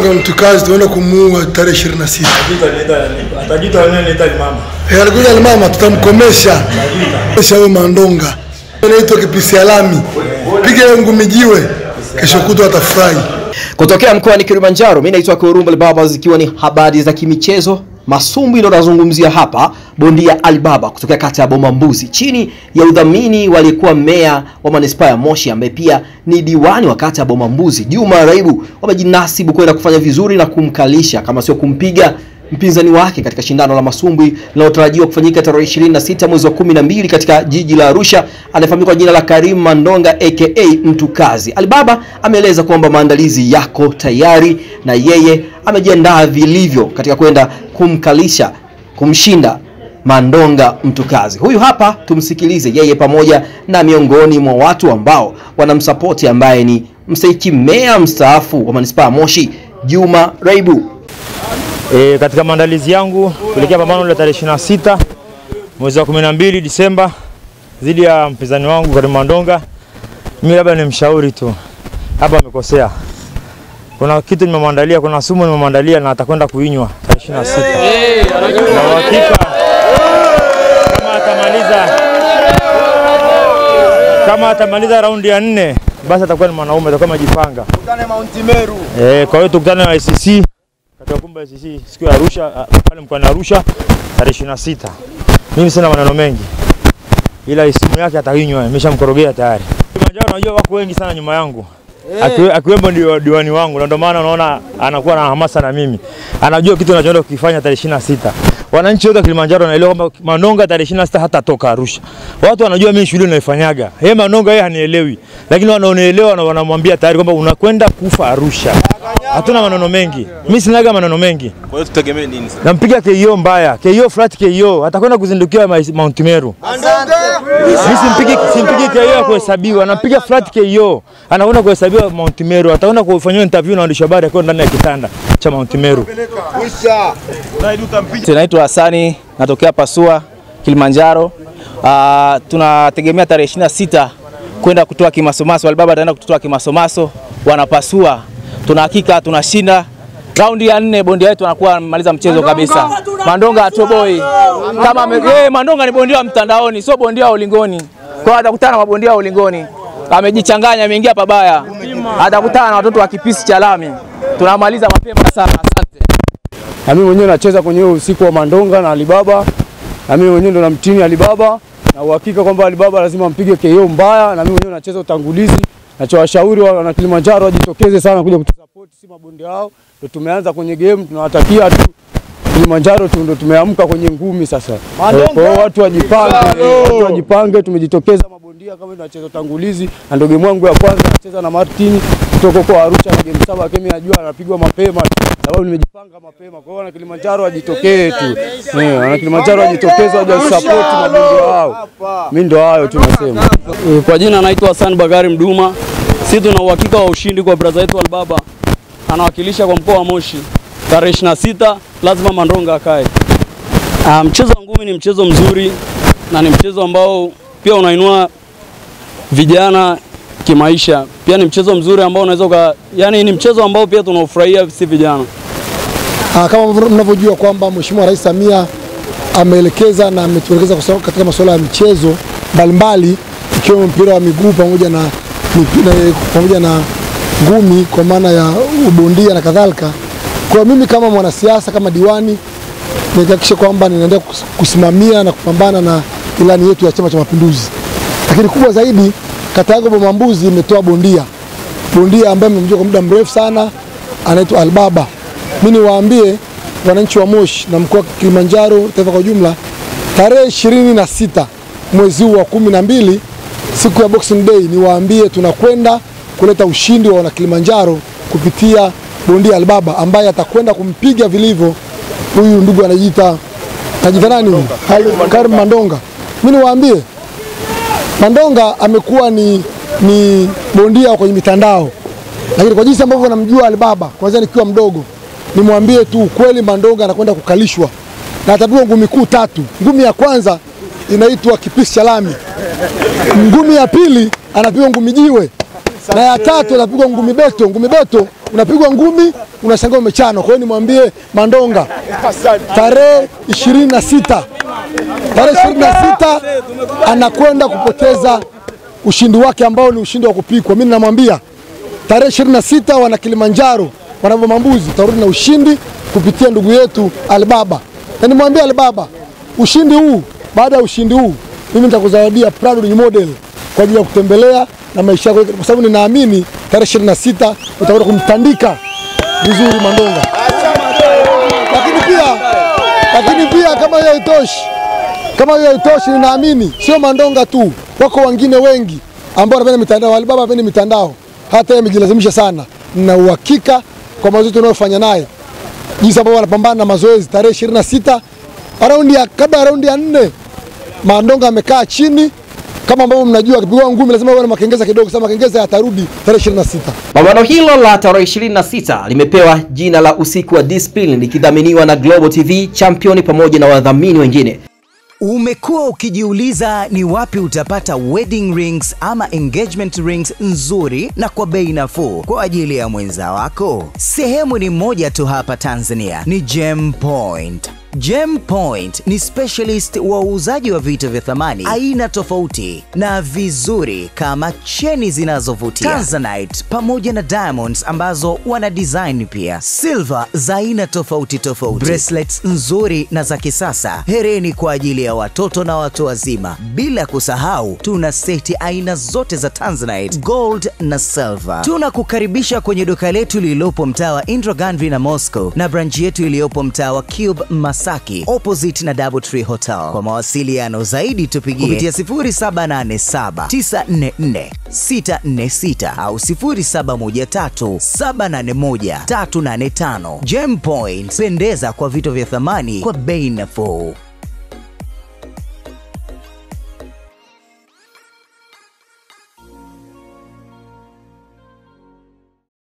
Mtukazi tunaenda kumuua tarehe 26. Atajita nani mama? Alikuja mama tutamkomesha. Kesha huyo Mandonga. Anaitwa Kipisi Lami. Piga ngumi jiwe. Kesho kutwa atafurahi. Kutokea mkoani Kilimanjaro, mimi naitwa Karimu Alibaba, zikiwa ni habari za kimichezo. Masumbu ndio nazungumzia hapa. Bondia Alibaba kutokea kata ya Bomambuzi chini ya udhamini walikuwa meya wa manispaa ya Moshi ambaye pia ni diwani wa kata ya Bomambuzi Juma Raibu, wamejinasibu kwenda kufanya vizuri na kumkalisha kama sio kumpiga mpinzani wake katika shindano la masumbwi linalotarajiwa kufanyika tarehe 26 mwezi wa 12 katika jiji la Arusha. Anafahamika kwa jina la Karimu Mandonga aka Mtukazi. Alibaba ameeleza kwamba maandalizi yako tayari na yeye amejiandaa vilivyo katika kwenda kumkalisha, kumshinda Mandonga Mtukazi. Huyu hapa tumsikilize yeye pamoja na miongoni mwa watu ambao wanamsapoti ambaye ni mstahiki meya mstaafu wa manispaa ya Moshi Juma Raibu. Katika maandalizi yangu kuelekea pambano la tarehe 26 mwezi wa 12 Disemba dhidi ya mpinzani wangu Karimu Mandonga, mimi labda nimshauri tu. Hapa amekosea. Kuna kitu nimemwandalia, kuna sumu nimemwandalia na atakwenda kuinywa tarehe 26. Na hakika kama atamaliza raundi ya 4 basi atakuwa ni mwanaume, atakuwa amejipanga. Tukutane Mount Meru. Kwa hiyo tukutane na ICC katika kumba ICC siku ya Arusha, pale mkoani Arusha tarehe 26. Mimi sina maneno mengi, ila isimu yake atainywa, nimeshamkorogea tayari. Kilimanjaro unajua wako wengi sana nyuma yangu. Akiwemo ndio diwani wangu, ndio maana unaona anakuwa na hamasa na mimi. Anajua kitu anachoenda kukifanya tarehe 26. Wananchi wote Kilimanjaro wanaelewa kwamba Mandonga tarehe 26 hata toka Arusha. Watu wanajua mimi shughuli naifanyaga. Yeye Mandonga yeye hanielewi, lakini wanaonielewa na wanamwambia tayari kwamba unakwenda kufa Arusha. Hatuna maneno mengi. Mimi sinaga maneno mengi. Kwa hiyo tutegemee nini sasa? Nampiga KO mbaya. KO flat KO. Atakwenda kuzindukia Mount Meru. Mimi simpigi KO ya kuhesabiwa. Napiga flat KO. Anakwenda kuhesabiwa Mount Meru. Atakwenda kufanywa interview na waandishi habari akiwa ndani ya kitanda cha Mount Meru. Naitwa Hasani, natokea Pasua, Kilimanjaro. Tunategemea tarehe 26 kwenda kutoa kimasomaso. Alibaba ataenda kutoa kimasomaso, wanapasua. Tunahakika tunashinda. Raundi ya 4 bondia wetu anakuwa amemaliza mchezo kabisa. Mandonga atoboi. Kama Mandonga ni bondia wa mtandaoni, sio bondia wa ulingoni. Kwa hiyo atakutana na mabondia wa ulingoni. Amejichanganya, ameingia pabaya. Atakutana na watoto wa Kipisi cha Lami. Tunamaliza mapema sana. Asante. Na mimi mwenyewe nacheza kwenye usiku wa Mandonga na Alibaba. Na mimi mwenyewe ndo namtini Alibaba. Na uhakika kwamba Alibaba lazima mpige KO mbaya. Na mimi mwenyewe nacheza utangulizi. Nachowashauri wana Kilimanjaro wajitokeze sana kuja kutusupport, si mabondia hao. Ndio tumeanza kwenye game, tunawatakia tu Kilimanjaro tu ndio tumeamka kwenye ngumi sasa. Kwa hiyo watu wajipange, tumejitokeza mabondia kama tunacheza utangulizi. Na ndio game yangu ya kwanza nacheza na Martin kutoka kwa Arusha na game 7 kama najua anapigwa mapema sababu nimejipanga mapema. Kwa hiyo wana Kilimanjaro wajitokee tu. Wana Kilimanjaro wajitokeze waje support mabondia hao. Mimi ndo hayo tunasema. Kwa jina naitwa Hassan Bagari Mduma. Sisi tuna uhakika wa ushindi kwa brother yetu Alibaba. Anawakilisha kwa mkoa wa Moshi. Tarehe 26 lazima Mandonga akae. Mchezo wa ngumi ni mchezo mzuri na ni mchezo ambao pia unainua vijana kimaisha. Pia ni mchezo mzuri ambao unaweza yani ni mchezo ambao pia tunaufurahia sisi vijana. Kama mnavyojua kwamba Mheshimiwa Rais Samia ameelekeza na ametuelekeza katika masuala ya michezo mbalimbali ikiwemo mpira wa miguu pamoja na ngumi kwa maana ya ubondia na kadhalika. Kwa mimi kama mwanasiasa, kama diwani, nihakikisha kwamba ninaendelea kusimamia na kupambana na ilani yetu ya Chama cha Mapinduzi. Lakini kubwa zaidi, kata yangu Bomambuzi imetoa bondia ambaye mmemjua kwa muda mrefu sana, anaitwa Alibaba. Mimi niwaambie wananchi wa Moshi na mkoa wa Kilimanjaro, taifa kwa jumla, tarehe 26 mwezi wa 12 siku ya Boxing Day, niwaambie tunakwenda kuleta ushindi wa wana Kilimanjaro kupitia bondia Alibaba ambaye atakwenda kumpiga vilivyo huyu ndugu anajiita nani? Karimu Mandonga. Mimi niwaambie Mandonga amekuwa ni bondia kwenye mitandao. Lakini kwa jinsi ambavyo namjua Alibaba kwanza nikiwa mdogo, nimwambie tu ukweli, Mandonga anakwenda kukalishwa. Na atapigwa ngumi kuu 3. Ngumi ya kwanza inaitwa Kipisi cha Lami. Ngumi ya pili anapigwa ngumi jiwe. na ya tatu inapigwa ngumi beto. Ngumi beto unapigwa ngumi unashangaa umechano. Kwa hiyo nimwambie Mandonga tarehe 26 anakwenda kupoteza ushindi wake ambao ni ushindi wa kupikwa. Mimi namwambia tarehe 26 wana Kilimanjaro wanavyo mambuzi tarudi na ushindi kupitia ndugu yetu Alibaba. Na nimwambia Alibaba ushindi huu, baada ya ushindi huu mimi nitakuzawadia Prado ni model kwa ajili ya kutembelea na maisha yako, kwa sababu ninaamini tarehe 26 utakwenda kumtandika vizuri Mandonga. Lakini pia kama hiyo haitoshi, ninaamini sio Mandonga tu, wako wengine wengi ambao wanapenda mitandao. Alibaba anapenda mitandao, hata yeye amejilazimisha sana. Nina uhakika kwa mazoezi tunayofanya naye, jinsi ambavyo wanapambana na mazoezi, tarehe 26 kabla raundi ya 4 Mandonga amekaa chini. Kama ambavyo mnajua akipigwa ngumi lazima uwe na makengeza kidogo, sababu makengeza yatarudi tarehe 26. Pambano hilo la tarehe 26 limepewa jina la usiku wa discipline, likidhaminiwa na Global TV, Champion pamoja na wadhamini wengine. Umekuwa ukijiuliza ni wapi utapata wedding rings ama engagement rings nzuri na kwa bei nafuu kwa ajili ya mwenza wako? Sehemu ni moja tu hapa Tanzania, ni Gem Point. Gem Point ni specialist wa uuzaji wa vitu vya thamani aina tofauti na vizuri kama cheni zinazovutia, Tanzanite pamoja na diamonds ambazo wana design pia, silver za aina tofauti, bracelets nzuri na za kisasa, hereni kwa ajili ya watoto na watu wazima, bila kusahau tuna seti aina zote za Tanzanite, gold na silver. Tunakukaribisha kwenye duka letu lililopo mtaa wa Indra Gandhi na Moscow, na branch yetu iliyopo mtaa wa Cube Masaki opposite na Double Tree Hotel. Kwa mawasiliano zaidi tupigie kupitia 0787944646 au 0713781385. Gem Point, pendeza kwa vitu vya thamani kwa bei nafuu.